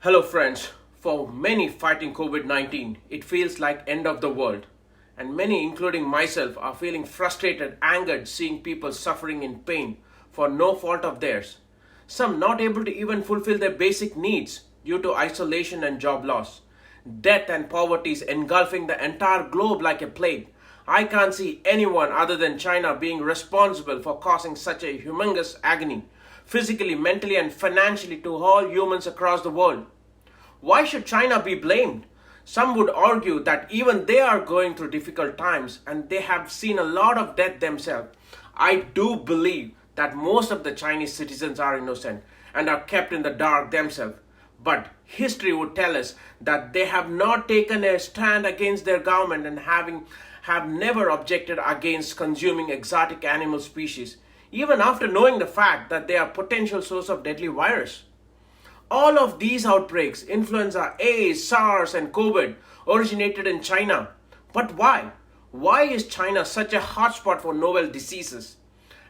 Hello friends, for many fighting COVID-19, it feels like end of the world. And many, including myself, are feeling frustrated, angered seeing people suffering in pain for no fault of theirs. Some not able to even fulfill their basic needs due to isolation and job loss. Death and poverty is engulfing the entire globe like a plague. I can't see anyone other than China being responsible for causing such a humongous agony, physically, mentally, and financially to all humans across the world. Why should China be blamed? Some would argue that even they are going through difficult times and they have seen a lot of death themselves. I do believe that most of the Chinese citizens are innocent and are kept in the dark themselves. But history would tell us that they have not taken a stand against their government and have never objected against consuming exotic animal species, even after knowing the fact that they are potential source of deadly virus. All of these outbreaks, influenza A, SARS, and COVID, originated in China. But why? Why is China such a hotspot for novel diseases?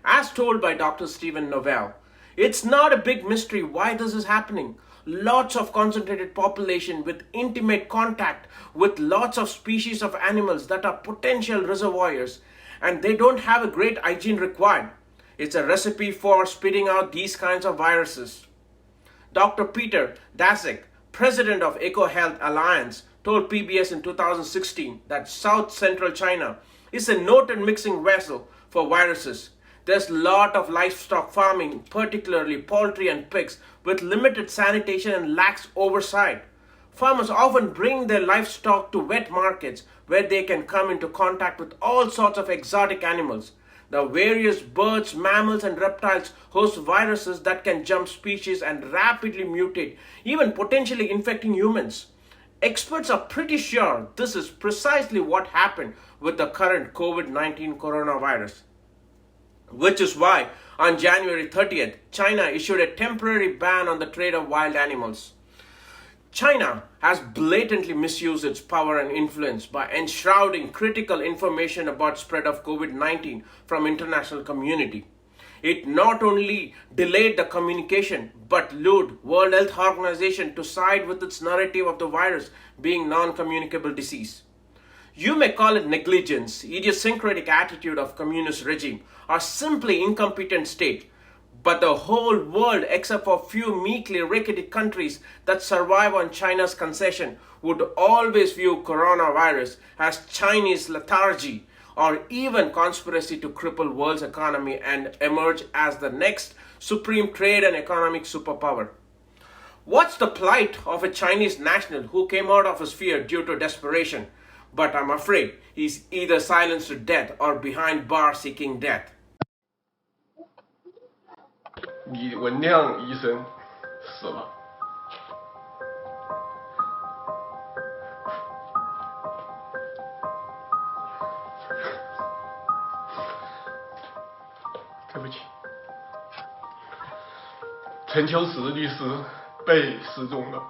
As told by Dr. Stephen Novell, it's not a big mystery why this is happening. Lots of concentrated population with intimate contact with lots of species of animals that are potential reservoirs, and they don't have a great hygiene required. It's a recipe for spitting out these kinds of viruses. Dr. Peter Daszak, president of EcoHealth Alliance, told PBS in 2016 that South Central China is a noted mixing vessel for viruses. There's a lot of livestock farming, particularly poultry and pigs, with limited sanitation and lax oversight. Farmers often bring their livestock to wet markets where they can come into contact with all sorts of exotic animals. The various birds, mammals, and reptiles host viruses that can jump species and rapidly mutate, even potentially infecting humans. Experts are pretty sure this is precisely what happened with the current COVID-19 coronavirus. Which is why, on January 30th, China issued a temporary ban on the trade of wild animals. China has blatantly misused its power and influence by enshrouding critical information about spread of COVID-19 from international community. It not only delayed the communication but lured World Health Organization to side with its narrative of the virus being non-communicable disease. You may call it negligence, idiosyncratic attitude of communist regime, or simply incompetent state. But the whole world, except for a few meekly rickety countries that survive on China's concession, would always view coronavirus as Chinese lethargy or even conspiracy to cripple world's economy and emerge as the next supreme trade and economic superpower. What's the plight of a Chinese national who came out of his fear due to desperation? But I'm afraid he's either silenced to death or behind bars seeking death. 李文亮医生死了。对不起，陈秋实律师被失踪了，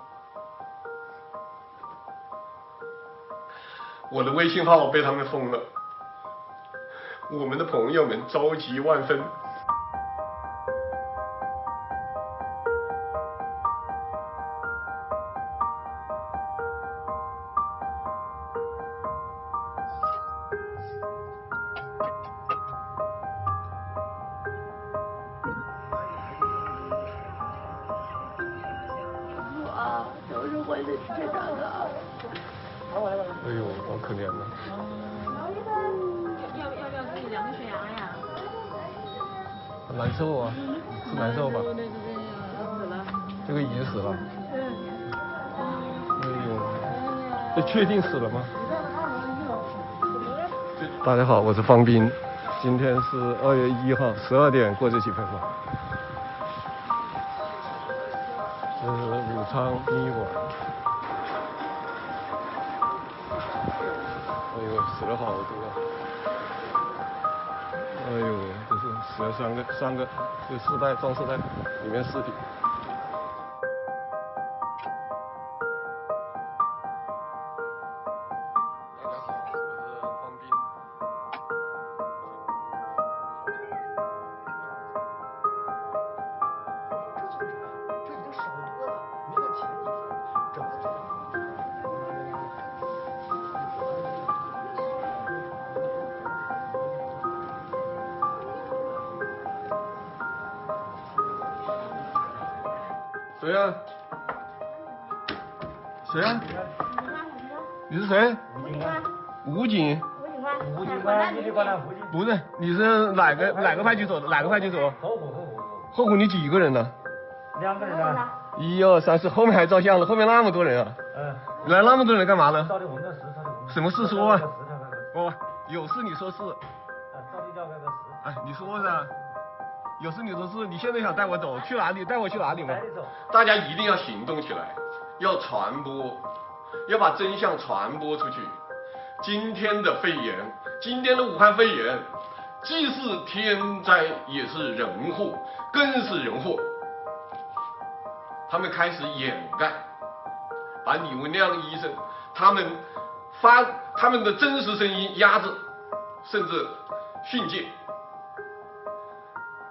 我的微信号被他们封了，我们的朋友们着急万分。都是为了这个的。哎呦，好可怜呐！要不要给你量个血压呀？难受啊，是难受吧？这个已经死了。哎呦，这确定死了吗？大家好，我是方斌，今天是2月1号12点过这几分了。这是武昌殡仪馆。哎呦，死了好多。哎呦，这是死了三个，这4袋装饰袋里面尸体。大家好，我是方斌。这已经少多了，没有前几天。谁呀？谁呀？你是谁？武警。武警官，你得管他武警。不是，你是哪个派出所的？哪个派出所？后湖。后湖你几个人呢2个人呢。1、2、3、4，后面还照相了，后面那么多人啊！来那么多人干嘛呢？找的问个事，什么事说啊？哦，有事你说事。找你聊个事。哎，你说噻，有事你说事。你现在想带我走去哪里？带我去哪里吗？大家一定要行动起来，要传播，要把真相传播出去。今天的肺炎，今天的武汉肺炎，既是天灾，也是人祸，更是人祸。他们开始掩盖，把李文亮医生他们的真实声音压制，甚至训诫。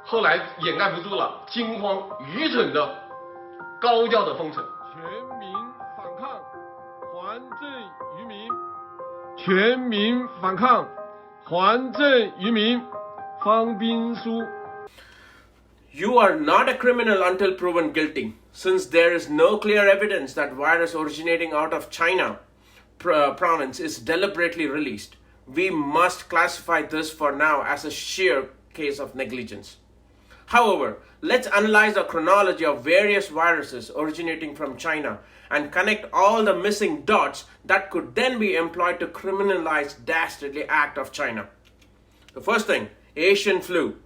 后来掩盖不住了，惊慌愚蠢的高调的封城。全民反抗，还政于民。全民反抗，还政于民。方斌书。You are not a criminal until proven guilty. Since there is no clear evidence that virus originating out of China province is deliberately released, we must classify this for now as a sheer case of negligence. However, let's analyze the chronology of various viruses originating from China and connect all the missing dots that could then be employed to criminalize dastardly act of China. The first thing, Asian flu.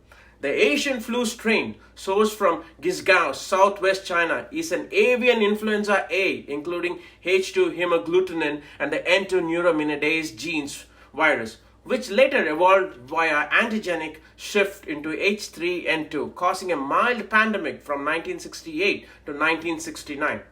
The Asian flu strain, sourced from Guizhou, southwest China, is an avian influenza A, including H2 hemagglutinin and the N2 neuraminidase genes virus, which later evolved via antigenic shift into H3N2, causing a mild pandemic from 1968 to 1969.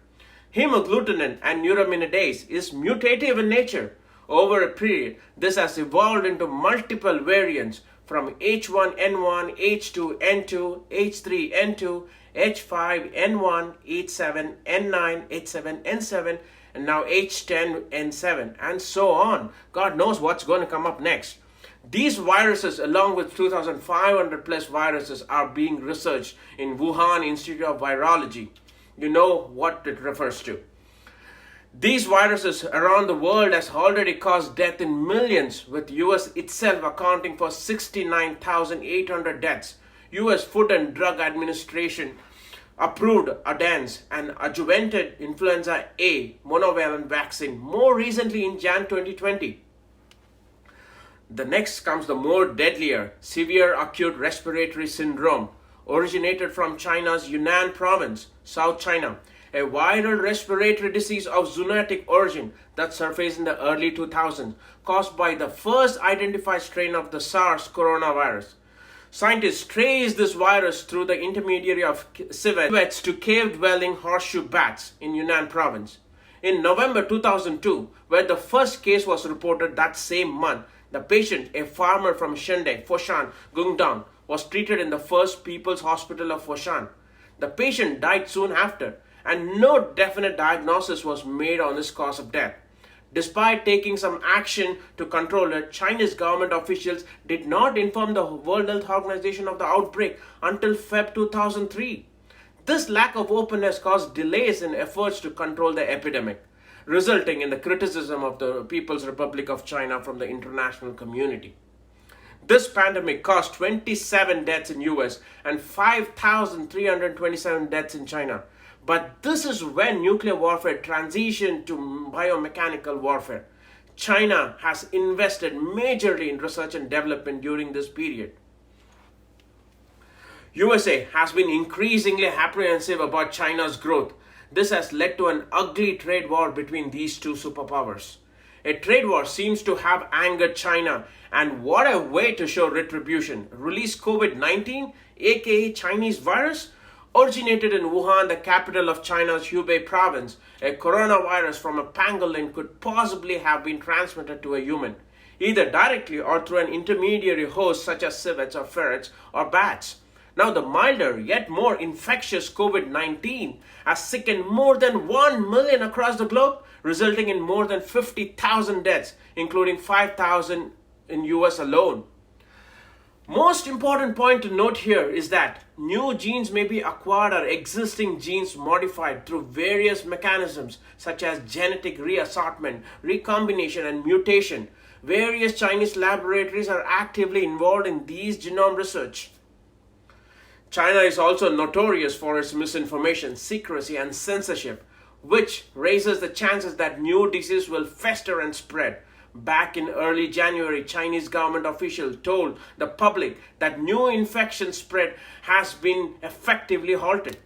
Hemagglutinin and neuraminidase is mutative in nature. Over a period, this has evolved into multiple variants from H1N1, H2N2, H3N2, H5N1, H7N9, H7N7, and now H10N7, and so on. God knows what's going to come up next. These viruses, along with 2,500 plus viruses, are being researched in Wuhan Institute of Virology. You know what it refers to. These viruses around the world has already caused death in millions, with US itself accounting for 69,800 deaths. US Food and Drug Administration approved Adans, an adjuvanted influenza A monovalent vaccine, more recently in Jan 2020. The next comes the more deadlier severe acute respiratory syndrome, originated from China's Yunnan province, South China, a viral respiratory disease of zoonotic origin that surfaced in the early 2000s, caused by the first identified strain of the SARS coronavirus. Scientists traced this virus through the intermediary of civets to cave-dwelling horseshoe bats in Yunnan province. In November 2002, where the first case was reported that same month, the patient, a farmer from Shende, Foshan, Gungdong, was treated in the First People's Hospital of Foshan. The patient died soon after, and no definite diagnosis was made on his cause of death. Despite taking some action to control it, Chinese government officials did not inform the World Health Organization of the outbreak until Feb 2003. This lack of openness caused delays in efforts to control the epidemic, resulting in the criticism of the People's Republic of China from the international community. This pandemic caused 27 deaths in US and 5,327 deaths in China. But this is when nuclear warfare transitioned to biomechanical warfare. China has invested majorly in research and development during this period. USA has been increasingly apprehensive about China's growth. This has led to an ugly trade war between these two superpowers. A trade war seems to have angered China, and what a way to show retribution. Release COVID-19, aka Chinese virus, originated in Wuhan, the capital of China's Hubei province. A coronavirus from a pangolin could possibly have been transmitted to a human, either directly or through an intermediary host such as civets or ferrets or bats. Now the milder yet more infectious COVID-19 has sickened more than 1 million across the globe, resulting in more than 50,000 deaths, including 5,000 in US alone. Most important point to note here is that new genes may be acquired or existing genes modified through various mechanisms such as genetic reassortment, recombination, and mutation. Various Chinese laboratories are actively involved in these genome research. China is also notorious for its misinformation, secrecy, and censorship, which raises the chances that new disease will fester and spread. Back in early January, Chinese government officials told the public that new infection spread has been effectively halted.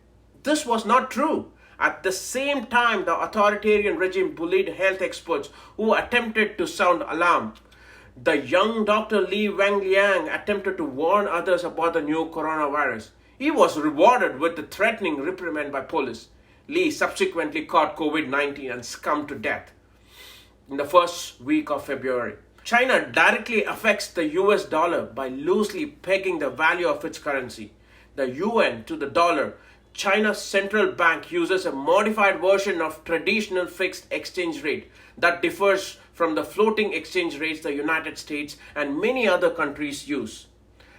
This was not true. At the same time, the authoritarian regime bullied health experts who attempted to sound alarm. The young Dr. Li Wenliang attempted to warn others about the new coronavirus. He was rewarded with a threatening reprimand by police. Li subsequently caught COVID-19 and succumbed to death in the first week of February. China directly affects the US dollar by loosely pegging the value of its currency. The yuan to the dollar, China's central bank uses a modified version of traditional fixed exchange rate that differs from the floating exchange rates the United States and many other countries use.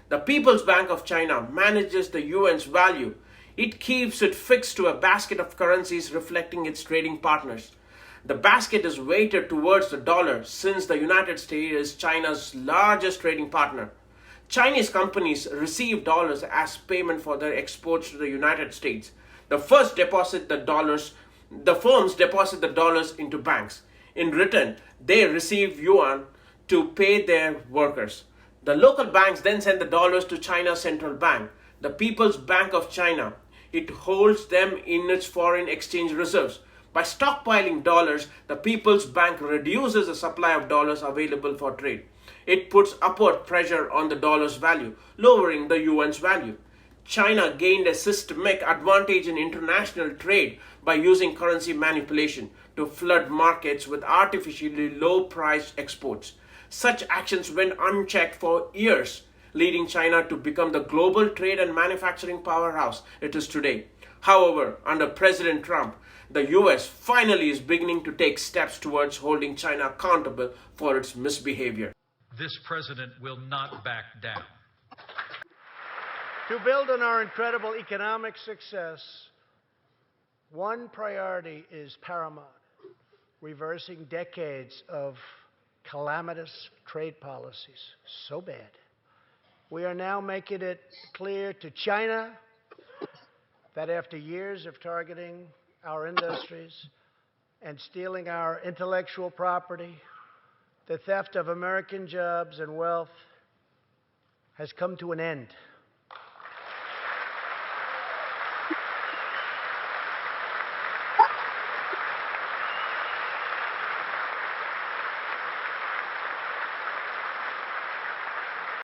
The People's Bank of China manages the yuan's value. It keeps it fixed to a basket of currencies reflecting its trading partners. The basket is weighted towards the dollar since the United States is China's largest trading partner. Chinese companies receive dollars as payment for their exports to the United States. The firms deposit the dollars into banks. In return, they receive yuan to pay their workers. The local banks then send the dollars to China's central bank, the People's Bank of China. It holds them in its foreign exchange reserves. By stockpiling dollars, the People's Bank reduces the supply of dollars available for trade. It puts upward pressure on the dollar's value, lowering the yuan's value. China gained a systemic advantage in international trade by using currency manipulation to flood markets with artificially low-priced exports. Such actions went unchecked for years, leading China to become the global trade and manufacturing powerhouse it is today. However, under President Trump, the US finally is beginning to take steps towards holding China accountable for its misbehavior. This president will not back down. To build on our incredible economic success, one priority is paramount: reversing decades of calamitous trade policies. So bad. We are now making it clear to China that after years of targeting our industries and stealing our intellectual property, the theft of American jobs and wealth has come to an end.